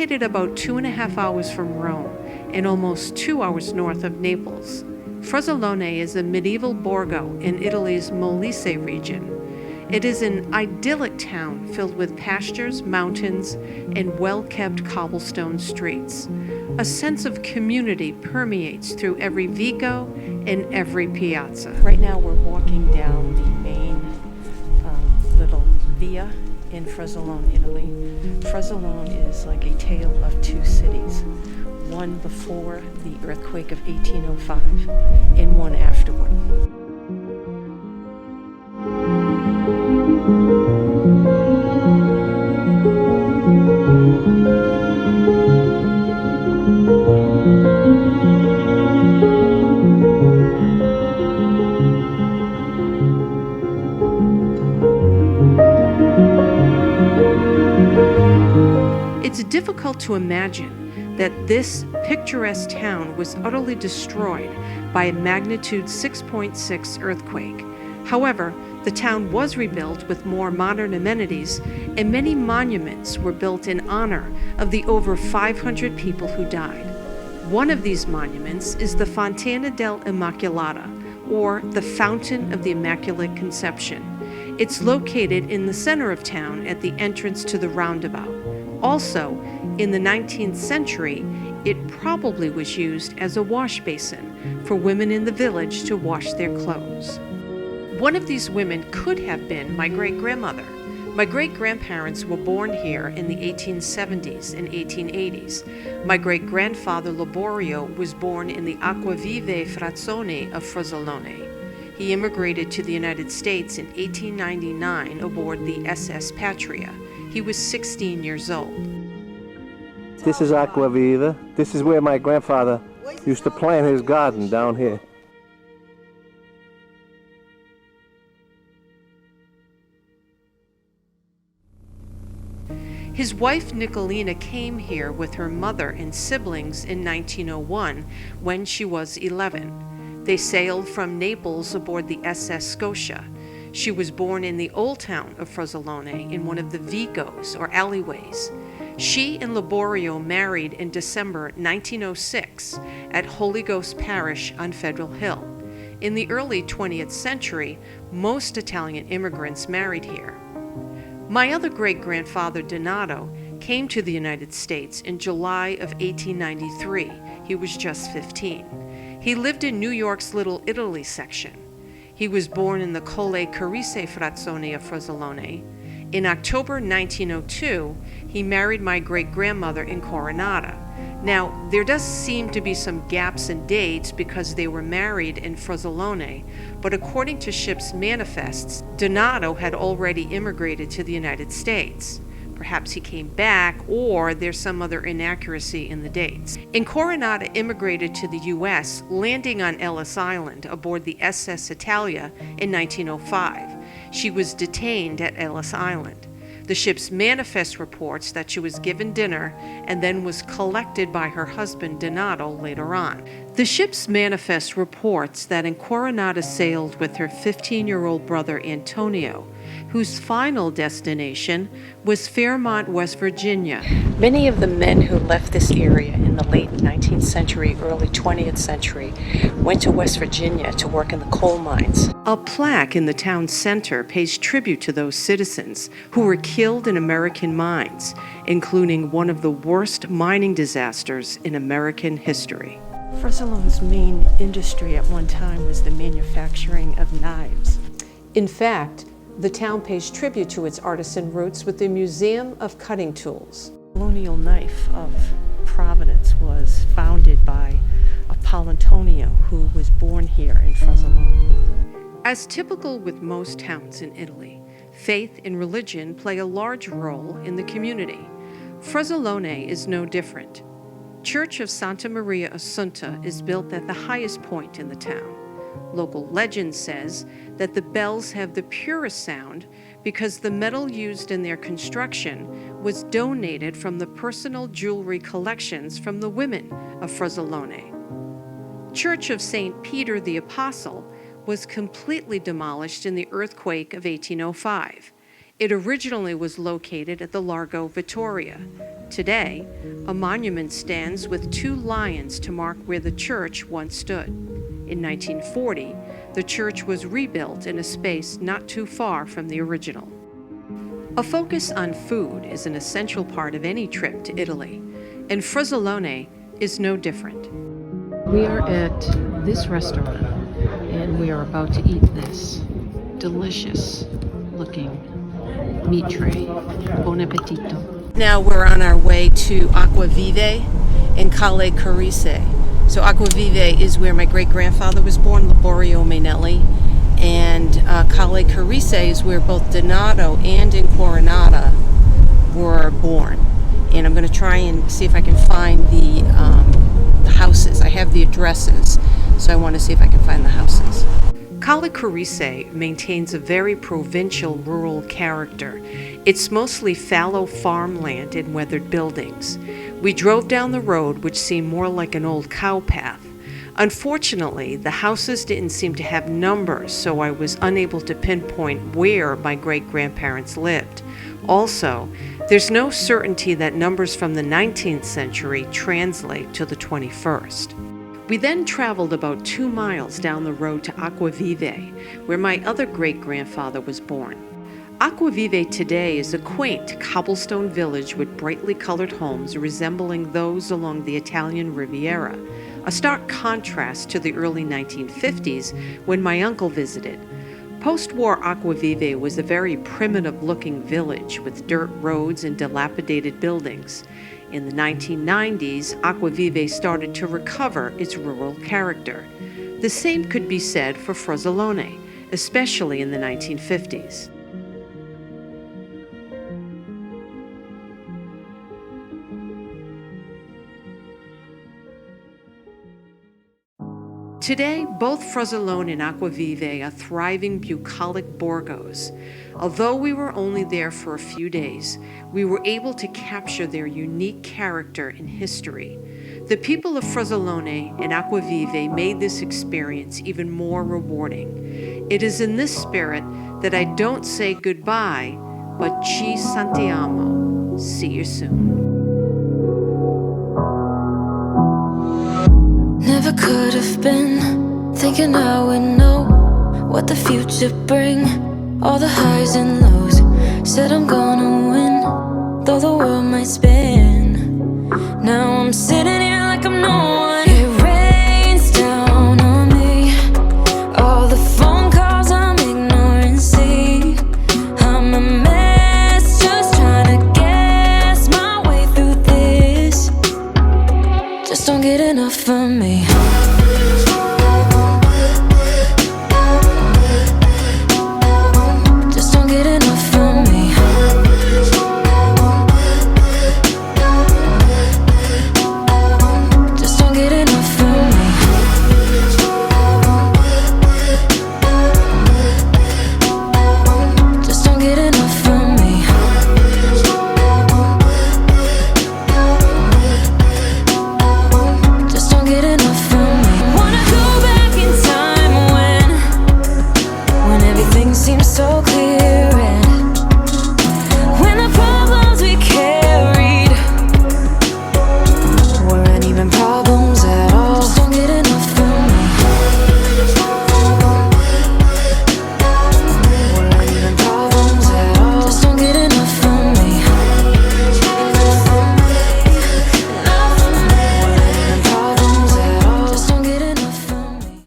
located about 2.5 hours from Rome and almost 2 hours north of Naples. Frosolone is a medieval borgo in Italy's Molise region. It is an idyllic town filled with pastures, mountains, and well-kept cobblestone streets. A sense of community permeates through every vico and every piazza. Right now we're walking down the main little via in Frosolone, Italy. Frosolone is like a tale of two cities, one before the earthquake of 1805 and one afterward. It's difficult to imagine that this picturesque town was utterly destroyed by a magnitude 6.6 earthquake. However, the town was rebuilt with more modern amenities, and many monuments were built in honor of the over 500 people who died. One of these monuments is the Fontana dell'Immacolata, or the Fountain of the Immaculate Conception. It's located in the center of town at the entrance to the roundabout. Also, in the 19th century, it probably was used as a wash basin for women in the village to wash their clothes. One of these women could have been my great-grandmother. My great-grandparents were born here in the 1870s and 1880s. My great-grandfather Laborio was born in the Acquavive frazione of Frosolone. He immigrated to the United States in 1899 aboard the SS Patria. He was 16 years old. This is Acquaviva. This is where my grandfather used to plant his garden down here. His wife Nicolina came here with her mother and siblings in 1901 when she was 11. They sailed from Naples aboard the SS Scotia. She was born in the old town of Frosolone in one of the vicos, or alleyways. She and Laborio married in December 1906 at Holy Ghost Parish on Federal Hill. In the early 20th century, most Italian immigrants married here. My other great-grandfather, Donato, came to the United States in July of 1893. He was just 15. He lived in New York's Little Italy section. He was born in the Colle Carise frazione of Frosolone. In October 1902, he married my great-grandmother in Coronata. Now, there does seem to be some gaps in dates because they were married in Frosolone, but according to ship's manifests, Donato had already immigrated to the United States. Perhaps he came back, or there's some other inaccuracy in the dates. In Coronata immigrated to the U.S., landing on Ellis Island aboard the SS Italia in 1905. She was detained at Ellis Island. The ship's manifest reports that she was given dinner and then was collected by her husband Donato later on. The ship's manifest reports that in Coronata sailed with her 15-year-old brother Antonio, whose final destination was Fairmont, West Virginia. Many of the men who left this area in the late 19th century, early 20th century went to West Virginia to work in the coal mines. A plaque in the town center pays tribute to those citizens who were killed in American mines, including one of the worst mining disasters in American history. Frosolone's main industry at one time was the manufacturing of knives. In fact, the town pays tribute to its artisan roots with the Museum of Cutting Tools. The colonial knife of Providence was founded by Apolontonio, who was born here in Frosolone. As typical with most towns in Italy, faith and religion play a large role in the community. Frosolone is no different. Church of Santa Maria Assunta is built at the highest point in the town. Local legend says that the bells have the purest sound because the metal used in their construction was donated from the personal jewelry collections from the women of Frosolone. Church of St. Peter the Apostle was completely demolished in the earthquake of 1805. It originally was located at the Largo Vittoria. Today, a monument stands with 2 lions to mark where the church once stood. In 1940, the church was rebuilt in a space not too far from the original. A focus on food is an essential part of any trip to Italy, and Frosolone is no different. We are at this restaurant, and we are about to eat this delicious looking meat tray. Buon appetito. Now we're on our way to Acquavive in Calle Carise. So Acquavive is where my great-grandfather was born, Laborio Mainelli, and Calle Carise is where both Donato and Incoronata were born. And I'm going to try and see if I can find the houses. I have the addresses, so I want to see if I can find the houses. Calle Carise maintains a very provincial rural character. It's mostly fallow farmland and weathered buildings. We drove down the road, which seemed more like an old cow path. Unfortunately, the houses didn't seem to have numbers, so I was unable to pinpoint where my great-grandparents lived. Also, there's no certainty that numbers from the 19th century translate to the 21st. We then traveled about 2 miles down the road to Acquavive, where my other great-grandfather was born. Acquavive today is a quaint cobblestone village with brightly colored homes resembling those along the Italian Riviera, a stark contrast to the early 1950s when my uncle visited. Post-war Acquavive was a very primitive-looking village with dirt roads and dilapidated buildings. In the 1990s, Acquavive started to recover its rural character. The same could be said for Frosolone, especially in the 1950s. Today, both Frosolone and Acquavive are thriving bucolic borgos. Although we were only there for a few days, we were able to capture their unique character and history. The people of Frosolone and Acquavive made this experience even more rewarding. It is in this spirit that I don't say goodbye, but ci sentiamo. See you soon. Never could have been thinking I would know what the future bring. All the highs and lows, said I'm gonna win, though the world might spin. Now I'm sitting here like I'm no one. It rains down on me, all the phone calls I'm ignoring. See, I'm a mess, just trying to guess my way through this. Just don't get enough of me.